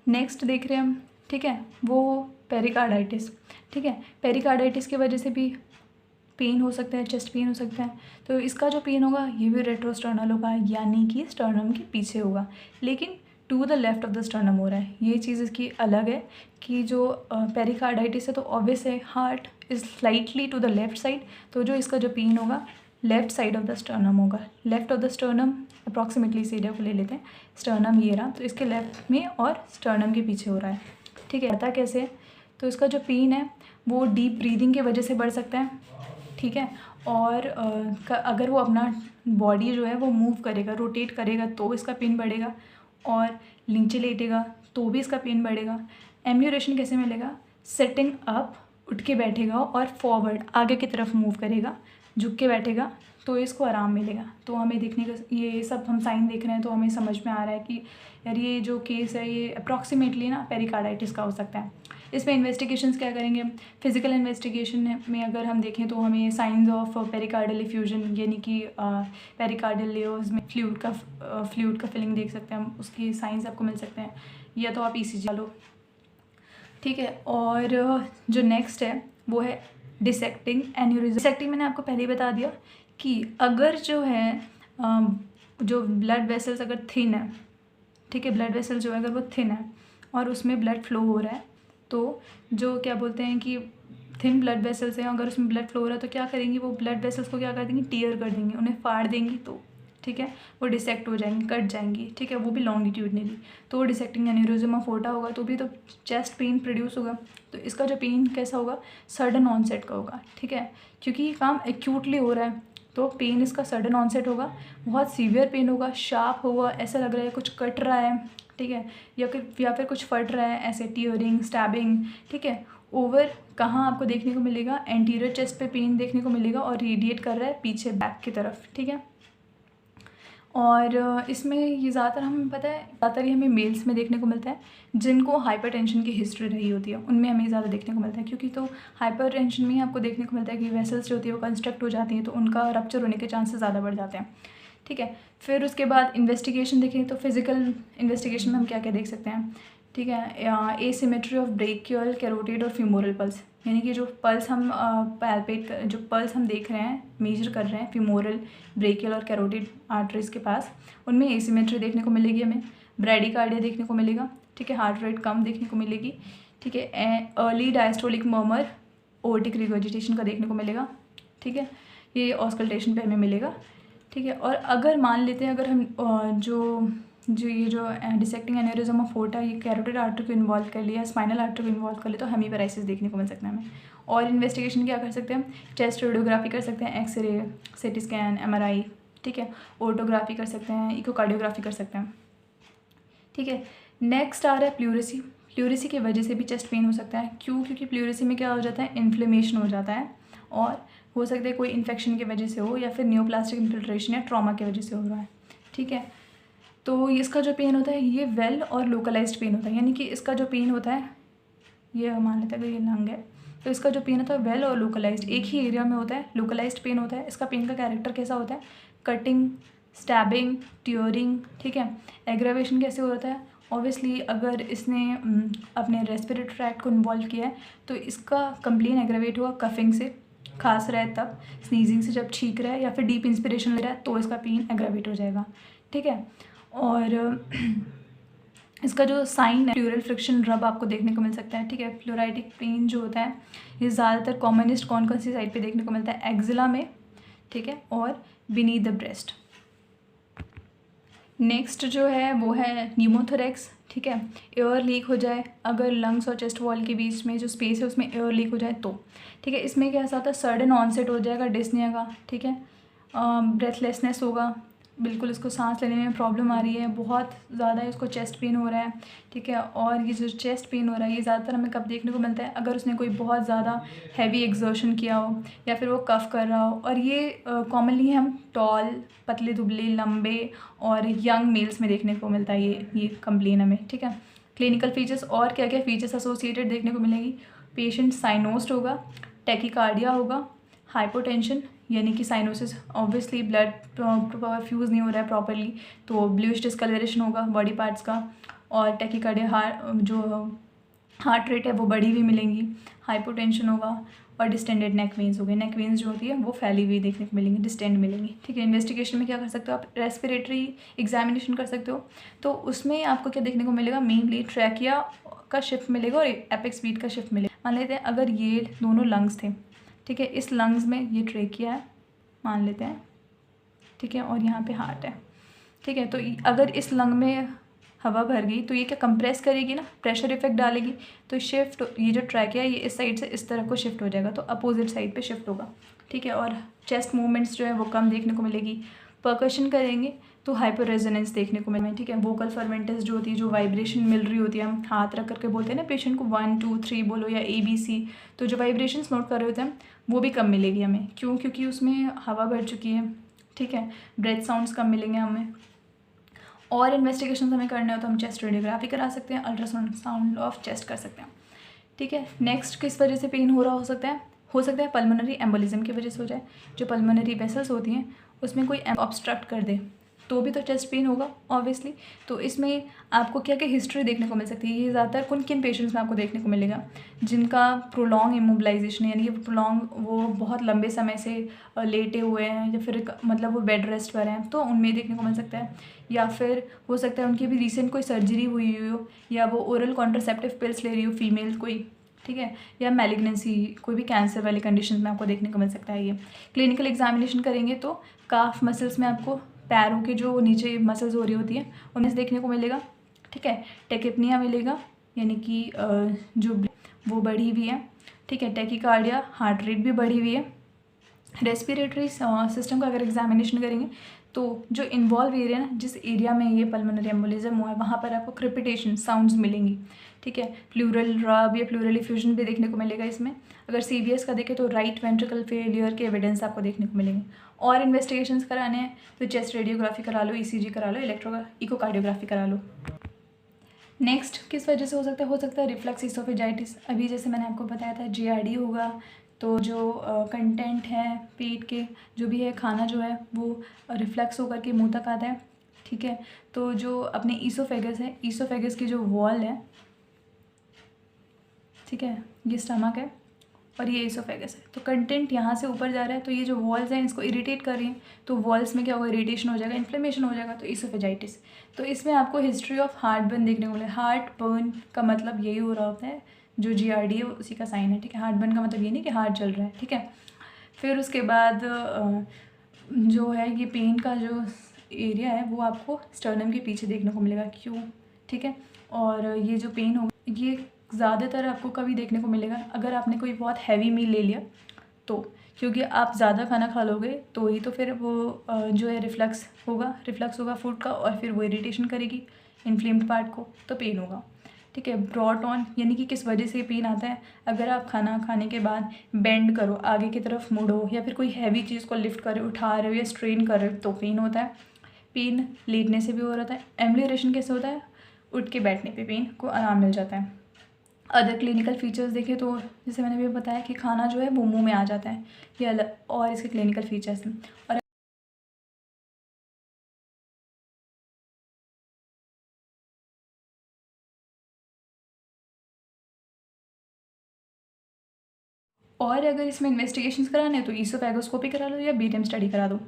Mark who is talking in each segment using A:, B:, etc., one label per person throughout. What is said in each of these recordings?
A: Next देख रहे हैं हम, ठीक है, वो पेरिकार्डाइटिस। ठीक है, पेरिकार्डाइटिस की वजह से भी पेन हो सकता है, चेस्ट पेन हो सकता है। तो इसका जो पेन होगा ये भी रेट्रोस्टर्नल होगा, यानी कि स्टर्नम के पीछे होगा, लेकिन to the left of the sternum हो रहा है। ये चीज़ इसकी अलग है कि जो पेरिकार्डाइटिस है तो ऑब्वियस है heart is slightly to the left side, तो जो इसका जो पेन होगा left side of the sternum होगा। Left of the sternum approximately इस एरिया को ले लेते हैं, स्टर्नम ये रहा, तो इसके लेफ्ट में और स्टर्नम के पीछे हो रहा है। ठीक है, पता कैसे है? तो इसका जो पेन है वो डीप ब्रीदिंग की वजह से बढ़ सकता है। ठीक है, और अगर वो अपना बॉडी जो है वो मूव करेगा, रोटेट करेगा तो इसका पेन बढ़ेगा, और नीचे लेटेगा तो भी इसका पेन बढ़ेगा। एम्यूरेशन कैसे मिलेगा? सेटिंग अप, उठ के बैठेगा और फॉरवर्ड आगे की तरफ मूव करेगा, झुक के बैठेगा तो इसको आराम मिलेगा। तो हमें देखने का ये सब हम साइन देख रहे हैं तो हमें समझ में आ रहा है कि यार ये जो केस है ये अप्रॉक्सीमेटली ना पेरिकार्डाइटिस का हो सकता है। इसमें इन्वेस्टिगेशंस क्या करेंगे हम? फिजिकल इन्वेस्टिगेशन में अगर हम देखें तो हमें साइंस ऑफ पेरिकार्डियल इफ्यूजन यानी कि पेरिकार्डियल लेयर्स में फ्लूइड का फिलिंग देख सकते हैं हम, उसकी साइंस आपको मिल सकते हैं, या तो आप ईसीजी लो। ठीक है, और जो नेक्स्ट है वो है डिसेक्टिंग एन्यूरिज्म। डिसेक्टिंग मैंने आपको पहले ही बता दिया कि अगर जो है जो ब्लड वेसल्स अगर थिन है, ठीक है, ब्लड वेसल जो है अगर वो थिन है और उसमें ब्लड फ्लो हो रहा है, तो जो क्या बोलते हैं कि थिन ब्लड वेसल्स हैं, अगर उसमें ब्लड फ्लो हो रहा है तो क्या करेंगी वो ब्लड वेसल्स को क्या कर देंगी? टीयर कर देंगी, उन्हें फाड़ देंगी, तो ठीक है वो डिसेक्ट हो जाएंगी, कट जाएंगी। ठीक है, वो भी लॉन्गिट्यूडनली, तो वो डिसेक्टिंग एन्यूरिज्म ऑफ एओर्टा होगा, तो भी तो चेस्ट पेन प्रोड्यूस होगा। तो इसका जो पेन कैसा होगा? सडन ऑनसेट का होगा। ठीक है, क्योंकि ये काम एक्यूटली हो रहा है तो पेन इसका सडन ऑनसेट होगा, बहुत सीवियर पेन होगा, शार्प होगा, ऐसा लग रहा है कुछ कट रहा है। ठीक है, या फिर कुछ फट रहा है, ऐसे टीयरिंग, स्टैबिंग। ठीक है, ओवर कहाँ आपको देखने को मिलेगा? एंटीरियर चेस्ट पे पेन देखने को मिलेगा और रेडिएट कर रहा है पीछे बैक की तरफ। ठीक है, और इसमें ये ज़्यादातर हमें पता है, ज़्यादातर ये हमें मेल्स में देखने को मिलता है जिनको हाइपरटेंशन की हिस्ट्री रही होती है, उनमें हमें ज़्यादा देखने को मिलता है, क्योंकि तो हाइपरटेंशन में ही आपको देखने को मिलता है कि वेसल्स जो होती है वो कंस्ट्रक्ट हो जाती हैं, तो उनका रप्चर होने के चांसेस ज़्यादा बढ़ जाते हैं। ठीक है, फिर उसके बाद इन्वेस्टिगेशन देखें तो फिजिकल इन्वेस्टिगेशन में हम क्या क्या देख सकते हैं? ठीक है, एसिमेट्री ऑफ ब्रेकियल, कैरोटिड और फ्यूमोरल पल्स, यानी कि जो पल्स हम जो पल्स हम देख रहे हैं, मेजर कर रहे हैं फ्यूमोरल, ब्रेकियल और कैरोटिड आर्टरीज के पास, उनमें एसिमेट्री देखने को मिलेगी हमें। ब्रैडिकार्डिया देखने को मिलेगा। ठीक है, हार्ट रेट कम देखने को मिलेगी। ठीक है, अर्ली डायस्टोलिक मर्मर, ओवर्टिक रिगर्जिटेशन का देखने को मिलेगा। ठीक है, ये ऑस्कल्टेशन पे हमें मिलेगा। ठीक है, और अगर मान लेते हैं अगर हम ये जो डिसेक्टिंग एन्यूरिज्म ऑफ एओर्टा ये कैरोटिड आर्टरी को इन्वॉल्व कर लिया, स्पाइनल आर्टरी को इन्वॉल्व कर लिया, तो हेमीपैराइसिस देखने को मिल सकता है हमें। और इन्वेस्टिगेशन क्या कर सकते हैं हम? चेस्ट रेडियोग्राफी कर सकते हैं, एक्सरे, सीटी स्कैन, MRI। ठीक है, ओटोग्राफी कर सकते हैं, इकोकार्डियोग्राफी कर सकते हैं। ठीक है, नेक्स्ट आ रहा है प्लूरेसी। प्लूरेसी की वजह से भी चेस्ट पेन हो सकता है। क्यों? क्योंकि प्लूरेसी में क्या हो जाता है? इन्फ्लेमेशन हो जाता है, और हो सकता है कोई इन्फेक्शन की वजह से हो, या फिर नियोप्लास्टिक इन्फिल्ट्रेशन या ट्रॉमा की वजह से हो रहा है। ठीक है, तो इसका जो पेन होता है ये वेल और लोकलाइज्ड पेन होता है, यानी कि इसका जो पेन होता है, ये मान लेते हैं कि ये लंग है, तो इसका जो पेन होता है वेल और लोकलाइज्ड एक ही एरिया में होता है। लोकलाइज्ड पेन होता है, इसका पेन का कैरेक्टर कैसा होता है? Cutting, stabbing, tearing. ठीक है, एग्रावेशन कैसे होता है? ऑब्वियसली अगर इसने अपने रेस्पिरेटरी ट्रैक्ट को इन्वॉल्व किया है तो इसका कंप्लेन एग्रावेट हुआ कफिंग से, खांस रहा है तब, स्नीजिंग से जब छींक रहा है, या फिर डीप इंस्पिरेशन ले रहा है तो इसका पेन एग्रावेट हो जाएगा। ठीक है, और इसका जो साइन है प्लूरल फ्रिक्शन रब आपको देखने को मिल सकता है। ठीक है, प्लूराइटिक पेन जो होता है ये ज़्यादातर कॉमनेस्ट कौन सी साइड पे देखने को मिलता है? एक्जिला में। ठीक है, और बीनीथ द ब्रेस्ट। नेक्स्ट जो है वो है न्यूमोथोरेक्स। ठीक है, एयर लीक हो जाए, अगर लंग्स और चेस्ट वॉल के बीच में जो स्पेस है उसमें एयर लीक हो जाए तो। ठीक है, इसमें क्या ऐसा होता है? सडन ऑनसेट हो जाएगा डिस्निया का। ठीक है, ब्रेथलेसनेस होगा, बिल्कुल इसको सांस लेने में प्रॉब्लम आ रही है, बहुत ज़्यादा इसको चेस्ट पेन हो रहा है। ठीक है, और ये जो चेस्ट पेन हो रहा है ये ज़्यादातर हमें कब देखने को मिलता है? अगर उसने कोई बहुत ज़्यादा हैवी एक्सर्शन किया हो, या फिर वो कफ कर रहा हो, और ये कॉमनली हम टॉल, पतले दुबले, लंबे और यंग मेल्स में देखने को मिलता है ये कंप्लेन हमें। ठीक है, क्लिनिकल फीचर्स और क्या क्या फीचर्स एसोसिएटेड देखने को मिलेंगी? पेशेंट साइनोस्ड होगा, टैकीकार्डिया होगा, हाइपोटेंशन यानी कि साइनोसिस, ऑब्वियसली ब्लड फ्यूज़ नहीं हो रहा है प्रॉपरली, तो ब्लूइश डिस्कलरेशन होगा बॉडी पार्ट्स का, और टैकीकार्डिया जो हार्ट रेट है वो बढ़ी हुई मिलेंगी, हाइपोटेंशन होगा और डिस्टेंडेड नेक वेन्स हो गए। नेक वेन्स जो होती है वो फैली हुई देखने को मिलेंगी, डिस्टेंड मिलेंगी, ठीक है। इन्वेस्टिगेशन में क्या कर सकते हो आप, रेस्पिरेटरी एग्जामिनेशन कर सकते हो। तो उसमें आपको क्या देखने को मिलेगा, मेनली ट्रैकिया का शिफ्ट मिलेगा और एपेक्स बीट का शिफ्ट मिलेगा। मान लेते हैं अगर ये दोनों लंग्स थे, ठीक है, इस लंग्स में ये ट्रैकिया है मान लेते हैं, ठीक है, और यहाँ पे हार्ट है, ठीक है। तो अगर इस लंग में हवा भर गई तो ये क्या कंप्रेस करेगी ना, प्रेशर इफेक्ट डालेगी, तो शिफ्ट ये जो ट्रैक है ये इस साइड से इस तरह को शिफ्ट हो जाएगा, तो अपोजिट साइड पे शिफ्ट होगा, ठीक है। और चेस्ट मूवमेंट्स जो है वो कम देखने को मिलेगी। परकशन करेंगे तो हाइपर रेजोनेंस देखने को मिलेगी, ठीक है। वोकल फर्मेंटस जो होती है, जो वाइब्रेशन मिल रही होती है, हम हाथ रख करके बोलते हैं ना पेशेंट को 1 2 3 बोलो या ABC, तो जो वाइब्रेशंस नोट कर रहे होते हैं वो भी कम मिलेगी हमें, क्यों, क्योंकि उसमें हवा भर चुकी है, ठीक है। ब्रेथ साउंड्स कम मिलेंगे हमें। और इन्वेस्टिगेशन हमें करने हो तो हम चेस्ट रेडियोग्राफी करा सकते हैं, अल्ट्रासाउंड ऑफ चेस्ट कर सकते हैं, ठीक है। नेक्स्ट किस वजह से पेन हो रहा हो सकता है पल्मोनरी एम्बोलिज्म की वजह से हो जाए। जो पल्मोनरी वेसल्स होती हैं उसमें कोई ऑब्स्ट्रक्ट कर दे तो भी तो चेस्ट पेन होगा ऑब्वियसली। तो इसमें आपको क्या क्या हिस्ट्री देखने को मिल सकती है, ये ज़्यादातर किन पेशेंट्स में आपको देखने को मिलेगा, जिनका प्रोलॉन्ग इमोबिलाइजेशन यानी कि प्रोलॉन्ग वो बहुत लंबे समय से लेटे हुए हैं या फिर मतलब वो बेड रेस्ट पर हैं, तो उनमें देखने को मिल सकता है। या फिर हो सकता है उनकी भी रिसेंट कोई सर्जरी हुई हो, या वो ओरल कॉन्ट्रासेप्टिव पिल्स ले रही हो फीमेल कोई, ठीक है, या मैलिग्नेंसी कोई भी कैंसर वाली कंडीशन में आपको देखने को मिल सकता है। ये क्लिनिकल एग्जामिनेशन करेंगे तो काफ मसल्स में आपको पैरों के जो नीचे मसल्स हो रही होती हैं उनमें से देखने को मिलेगा, ठीक है। टेकिपनिया मिलेगा यानी कि जो वो बढ़ी हुई है, ठीक है। टैकीकार्डिया, हार्ट रेट भी बढ़ी हुई है। रेस्पिरेटरी सिस्टम का अगर एग्जामिनेशन करेंगे तो जो इन्वॉल्व एरिया ना, जिस एरिया में ये पल्मोनरी एम्बोलिज्म हुआ है वहाँ पर आपको क्रिपिटेशन साउंड्स मिलेंगी, ठीक है। प्लूरल रब या प्लूरल इफ्यूजन भी देखने को मिलेगा इसमें। अगर CVS का देखें तो राइट वेंट्रिकल फेलियर के एविडेंस आपको देखने को मिलेंगे। और इन्वेस्टिगेशंस कराने हैं तो चेस्ट रेडियोग्राफी करा लो, ECG करा लो, इकोकार्डियोग्राफी करा लो। नेक्स्ट किस वजह से हो सकता है रिफ्लक्स इसोफेजाइटिस। अभी जैसे मैंने आपको बताया था GRD होगा, तो जो कंटेंट है पेट के जो भी है खाना जो है वो रिफ्लक्स होकर के मुंह तक आता है, ठीक है। तो जो अपने ईसोफेगस है, ईसोफेगस की जो वॉल है, ठीक है, ये स्टमक है और ये ईसोफेगस है, तो कंटेंट यहाँ से ऊपर जा रहा है, तो ये जो वॉल्स हैं इसको इरिटेट कर रही हैं, तो वॉल्स में क्या होगा, इरिटेशन हो जाएगा, इन्फ्लेमेशन हो जाएगा, तो ईसोफेजाइटिस। तो इसमें आपको हिस्ट्री ऑफ हार्ट बर्न देखने को मिले। हार्ट बर्न का मतलब यही हो रहा होता है, जो GRD है उसी का साइन है, ठीक है। हार्ट बर्न का मतलब ये नहीं कि हार्ट जल रहा है, ठीक है। फिर उसके बाद जो है ये पेन का जो एरिया है वो आपको स्टर्नम के पीछे देखने को मिलेगा, क्यों, ठीक है। और ये जो पेन होगा ये ज़्यादातर आपको कभी देखने को मिलेगा अगर आपने कोई बहुत हैवी मील ले लिया तो, क्योंकि आप ज़्यादा खाना खा लोगे तो ही तो फिर वो जो है रिफ्लक्स होगा फूड का, और फिर वो इरिटेशन करेगी इन्फ्लेम्ड पार्ट को, तो पेन होगा, ठीक है। ब्रॉट ऑन यानी कि किस वजह से पेन आता है, अगर आप खाना खाने के बाद बेंड करो, आगे की तरफ मुड़ो, या फिर कोई हैवी चीज़ को लिफ्ट कर रहे हो, उठा रहे हो या स्ट्रेन कर रहे हो तो पेन होता है। पेन लेटने से भी हो रहा है। एम्बुलेशन कैसे होता है, उठ के बैठने पे पेन को आराम मिल जाता है। अदर क्लिनिकल फीचर्स देखें तो जैसे मैंने भी बताया कि खाना जो है वो मुंह में आ जाता है, ये अलग और इसके क्लिनिकल फीचर्स हैं। और अगर इसमें इन्वेस्टिगेशंस कराने हैं तो ईसोफेगोस्कोपी करा लो या BTM स्टडी करा दो।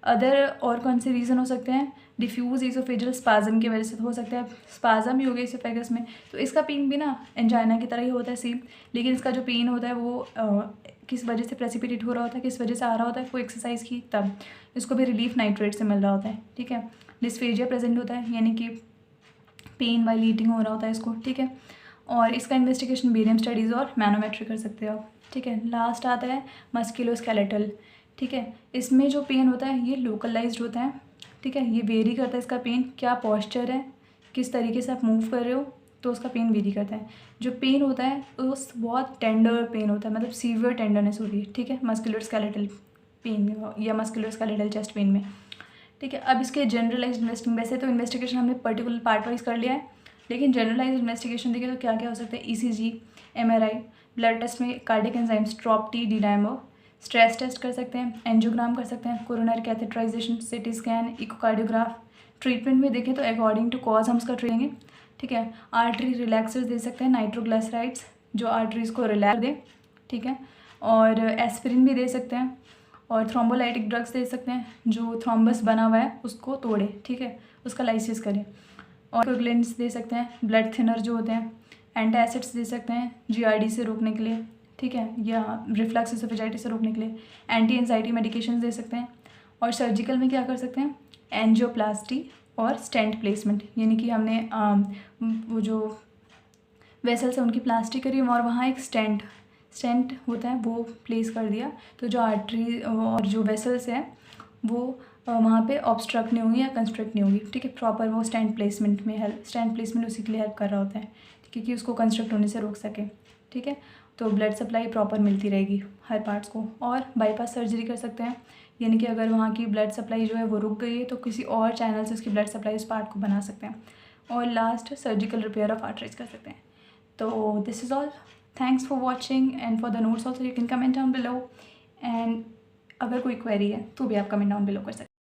A: अदर और कौन से रीज़न हो सकते हैं, डिफ्यूज़ ईसोफेजियल स्पाज्म की वजह से हो सकता है, स्पाज्म ही हो गया ईसोफेगस में, तो इसका पेन भी ना एंजाइना की तरह ही होता है सेम, लेकिन इसका जो पेन होता है वो किस वजह से प्रेसिपिटेट हो रहा होता है, किस वजह से आ रहा होता है, कोई एक्सरसाइज की तब इसको भी रिलीफ नाइट्रेट से मिल रहा होता है, ठीक है। डिस्फेजिया प्रेजेंट होता है यानी कि पेन वाइल ईटिंग हो रहा होता है इसको, ठीक है। और इसका इन्वेस्टिगेशन बेरियम स्टडीज़ और मैनोमेट्री कर सकते हो आप, ठीक है। लास्ट आता है मस्कुलोस्केलेटल, ठीक है। इसमें जो पेन होता है ये लोकलाइज्ड होता है, ठीक है। ये वेरी करता है इसका पेन, क्या पॉस्चर है, किस तरीके से आप मूव कर रहे हो, तो उसका पेन वेरी करता है। जो पेन होता है उस बहुत टेंडर पेन होता है, मतलब सीवियर टेंडरनेस होती है, ठीक है, मस्कुलोस्केलेटल पेन या मस्कुलोस्केलेटल चेस्ट पेन में, ठीक है। अब इसके जनरलाइज्ड इन्वेस्टिंग, वैसे तो इन्वेस्टिगेशन हमने पर्टिकुलर पार्ट वाइज कर लिया है, लेकिन जनरलाइज्ड इन्वेस्टिगेशन देखें तो क्या क्या हो सकता है, ECG, MRI, ब्लड टेस्ट में cardiac enzymes, trop T, D dimer, stress test कर सकते हैं, एंजियोग्राम कर सकते हैं, coronary catheterisation, CT scan, echocardiograph. Treatment में देखें तो अकॉर्डिंग टू कॉज हम उसका ट्रीटेंगे, ठीक है। आर्टरी रिलैक्सर्स दे सकते हैं, नाइट्रोग्लिसराइड्स जो आर्टरीज़ को रिलैक्स दे, ठीक है। और एस्पिरिन भी दे सकते हैं, और थ्रोम्बोलाइटिक ड्रग्स दे सकते हैं जो थ्रोम्बस बना हुआ है उसको तोड़े, ठीक है, उसका लाइसिस करे। और कोगुलेंट्स दे सकते हैं, ब्लड थिनर जो होते हैं। एंटासिड्स दे सकते हैं जीआरडी से रोकने के लिए, ठीक है, या रिफ्लक्स एसोफेजाइटिस से रोकने के लिए। एंटी एंजाइटी मेडिकेशंस दे सकते हैं। और सर्जिकल में क्या कर सकते हैं, एंजियोप्लास्टी और स्टेंट प्लेसमेंट, यानी कि हमने वो जो वेसल्स है उनकी प्लास्टिक करी और वहाँ एक स्टेंट होता है वो प्लेस कर दिया, तो जो आर्टरी और जो वेसल्स हैं वो वहाँ पे ऑब्स्ट्रक्ट नहीं होंगी या कंस्ट्रक्ट नहीं होगी, ठीक है। प्रॉपर वो स्टेंट प्लेसमेंट उसी के लिए हेल्प कर रहा होता है, क्योंकि उसको कंस्ट्रक्ट होने से रोक सके, ठीक है। तो ब्लड सप्लाई प्रॉपर मिलती रहेगी हर पार्ट्स को। और बाईपास सर्जरी कर सकते हैं, यानी कि अगर वहाँ की ब्लड सप्लाई जो है वो रुक गई है तो किसी और चैनल से उसकी ब्लड सप्लाई उस पार्ट को बना सकते हैं। और last surgical repair of arteries कर सकते हैं। तो this is all, thanks for watching and for the notes also you can comment down below, and अगर कोई क्वेरी है तो भी आप कमेंट डाउन बिलो कर सकते हैं।